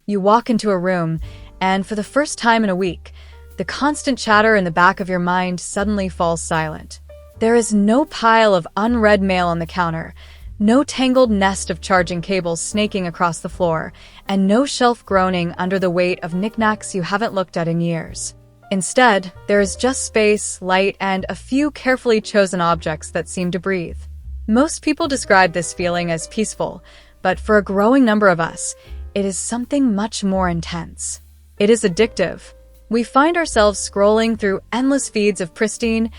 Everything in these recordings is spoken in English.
You walk into a room, and for the first time in a week, the constant chatter in the back of your mind suddenly falls silent. There is no pile of unread mail on the counter, no tangled nest of charging cables snaking across the floor, and no shelf groaning under the weight of knickknacks you haven't looked at in years. Instead, there is just space, light, and a few carefully chosen objects that seem to breathe. Most people describe this feeling as peaceful, but for a growing number of us, it is something much more intense. It is addictive. We find ourselves scrolling through endless feeds of pristine,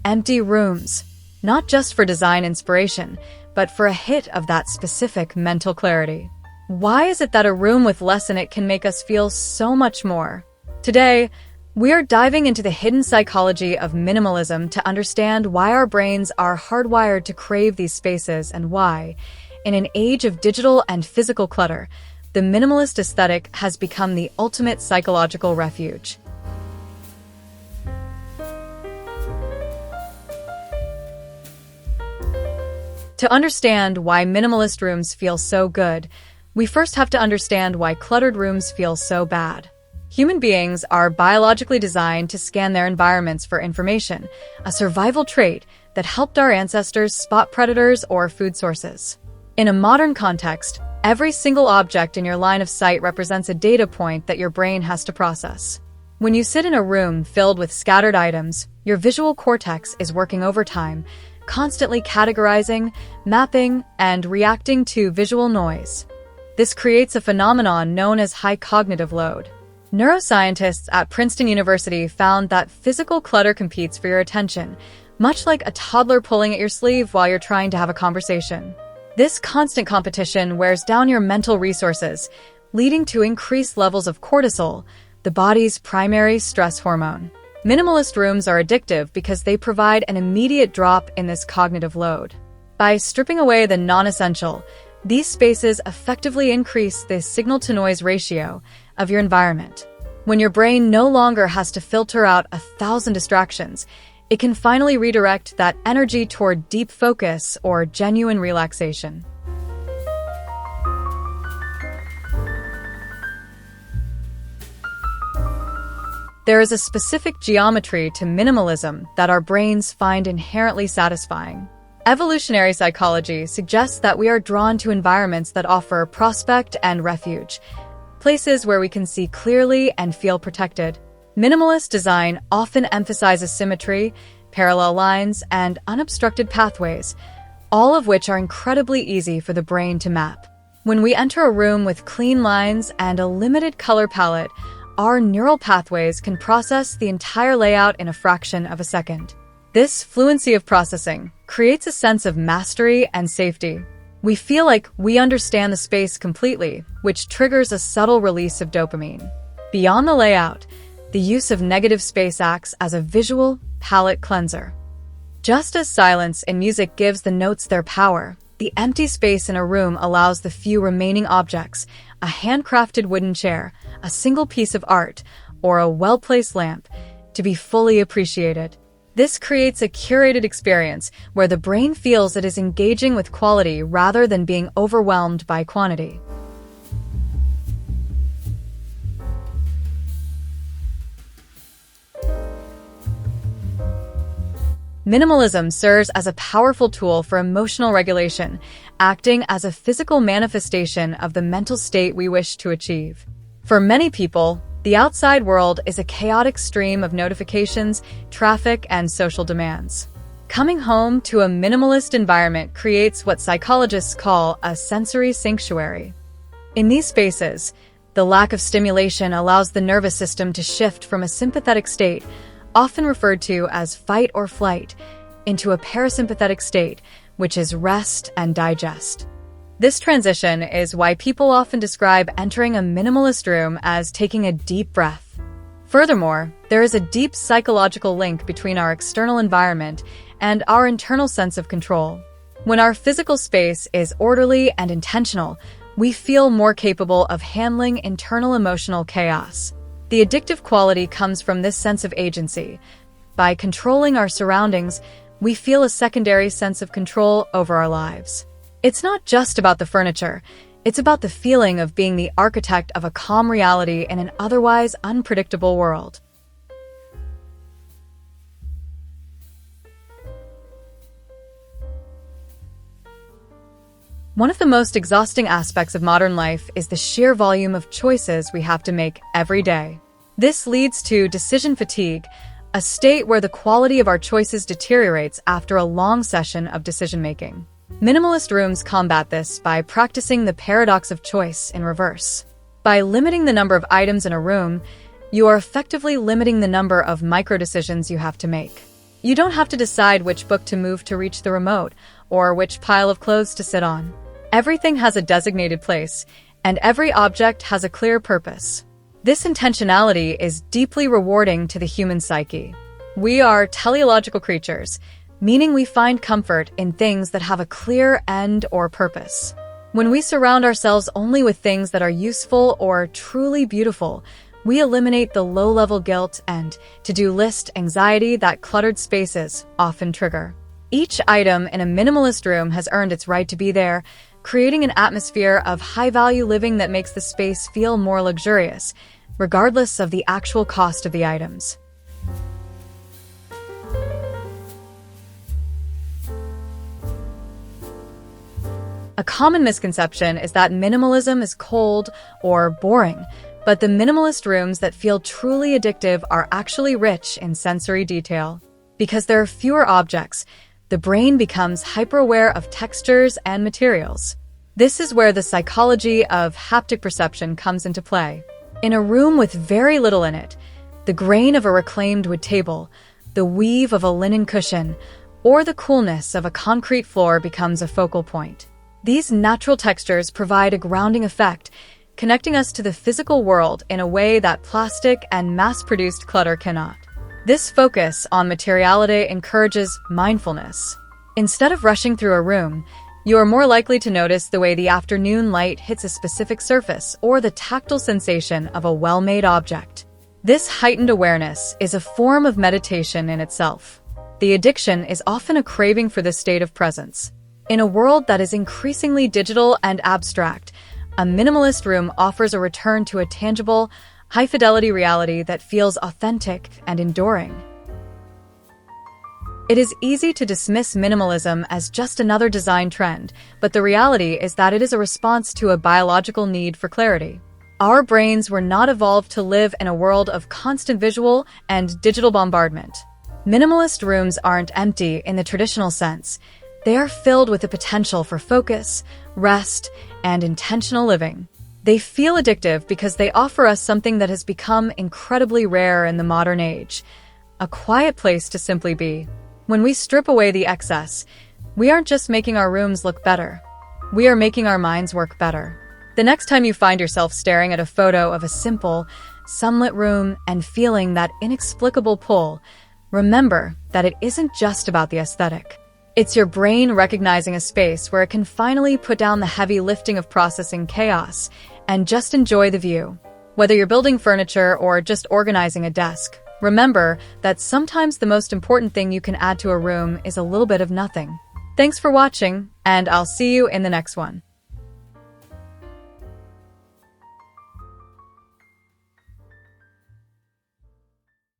empty rooms, not just for design inspiration, but for a hit of that specific mental clarity. Why is it that a room with less in it can make us feel so much more? Today, we are diving into the hidden psychology of minimalism to understand why our brains are hardwired to crave these spaces and why, in an age of digital and physical clutter, the minimalist aesthetic has become the ultimate psychological refuge. To understand why minimalist rooms feel so good, we first have to understand why cluttered rooms feel so bad. Human beings are biologically designed to scan their environments for information, a survival trait that helped our ancestors spot predators or food sources. In a modern context, every single object in your line of sight represents a data point that your brain has to process. When you sit in a room filled with scattered items, your visual cortex is working overtime, constantly categorizing, mapping, and reacting to visual noise. This creates a phenomenon known as high cognitive load. Neuroscientists at Princeton University found that physical clutter competes for your attention, much like a toddler pulling at your sleeve while you're trying to have a conversation. This constant competition wears down your mental resources, leading to increased levels of cortisol, the body's primary stress hormone. Minimalist rooms are addictive because they provide an immediate drop in this cognitive load. By stripping away the non-essential, these spaces effectively increase the signal-to-noise ratio of your environment. When your brain no longer has to filter out 1,000 distractions, it can finally redirect that energy toward deep focus or genuine relaxation. There is a specific geometry to minimalism that our brains find inherently satisfying. Evolutionary psychology suggests that we are drawn to environments that offer prospect and refuge, places where we can see clearly and feel protected. Minimalist design often emphasizes symmetry, parallel lines, and unobstructed pathways, all of which are incredibly easy for the brain to map. When we enter a room with clean lines and a limited color palette, our neural pathways can process the entire layout in a fraction of a second. This fluency of processing creates a sense of mastery and safety. We feel like we understand the space completely, which triggers a subtle release of dopamine. Beyond the layout, the use of negative space acts as a visual palette cleanser. Just as silence in music gives the notes their power, the empty space in a room allows the few remaining objects, a handcrafted wooden chair, a single piece of art, or a well-placed lamp, to be fully appreciated. This creates a curated experience where the brain feels it is engaging with quality rather than being overwhelmed by quantity. Minimalism serves as a powerful tool for emotional regulation, acting as a physical manifestation of the mental state we wish to achieve. For many people, the outside world is a chaotic stream of notifications, traffic, and social demands. Coming home to a minimalist environment creates what psychologists call a sensory sanctuary. In these spaces, the lack of stimulation allows the nervous system to shift from a sympathetic state, often referred to as fight or flight, into a parasympathetic state, which is rest and digest. This transition is why people often describe entering a minimalist room as taking a deep breath. Furthermore, there is a deep psychological link between our external environment and our internal sense of control. When our physical space is orderly and intentional, we feel more capable of handling internal emotional chaos. The addictive quality comes from this sense of agency. By controlling our surroundings, we feel a secondary sense of control over our lives. It's not just about the furniture, It's about the feeling of being the architect of a calm reality in an otherwise unpredictable world. One of the most exhausting aspects of modern life is the sheer volume of choices we have to make every day. This leads to decision fatigue, a state where the quality of our choices deteriorates after a long session of decision-making. Minimalist rooms combat this by practicing the paradox of choice in reverse. By limiting the number of items in a room, you are effectively limiting the number of micro-decisions you have to make. You don't have to decide which book to move to reach the remote, or which pile of clothes to sit on. Everything has a designated place, and every object has a clear purpose. This intentionality is deeply rewarding to the human psyche. We are teleological creatures, meaning we find comfort in things that have a clear end or purpose. When we surround ourselves only with things that are useful or truly beautiful, we eliminate the low-level guilt and to-do list anxiety that cluttered spaces often trigger. Each item in a minimalist room has earned its right to be there, creating an atmosphere of high-value living that makes the space feel more luxurious, regardless of the actual cost of the items. A common misconception is that minimalism is cold or boring, but the minimalist rooms that feel truly addictive are actually rich in sensory detail. Because there are fewer objects, the brain becomes hyper-aware of textures and materials. This is where the psychology of haptic perception comes into play. In a room with very little in it, the grain of a reclaimed wood table, the weave of a linen cushion, or the coolness of a concrete floor becomes a focal point. These natural textures provide a grounding effect, connecting us to the physical world in a way that plastic and mass-produced clutter cannot. This focus on materiality encourages mindfulness. Instead of rushing through a room, you are more likely to notice the way the afternoon light hits a specific surface or the tactile sensation of a well-made object. This heightened awareness is a form of meditation in itself. The addiction is often a craving for this state of presence. In a world that is increasingly digital and abstract, a minimalist room offers a return to a tangible, high-fidelity reality that feels authentic and enduring. It is easy to dismiss minimalism as just another design trend, but the reality is that it is a response to a biological need for clarity. Our brains were not evolved to live in a world of constant visual and digital bombardment. Minimalist rooms aren't empty in the traditional sense. They are filled with the potential for focus, rest, and intentional living. They feel addictive because they offer us something that has become incredibly rare in the modern age: a quiet place to simply be. When we strip away the excess, we aren't just making our rooms look better. We are making our minds work better. The next time you find yourself staring at a photo of a simple, sunlit room and feeling that inexplicable pull, remember that it isn't just about the aesthetic. It's your brain recognizing a space where it can finally put down the heavy lifting of processing chaos and just enjoy the view. Whether you're building furniture or just organizing a desk, remember that sometimes the most important thing you can add to a room is a little bit of nothing. Thanks for watching, and I'll see you in the next one.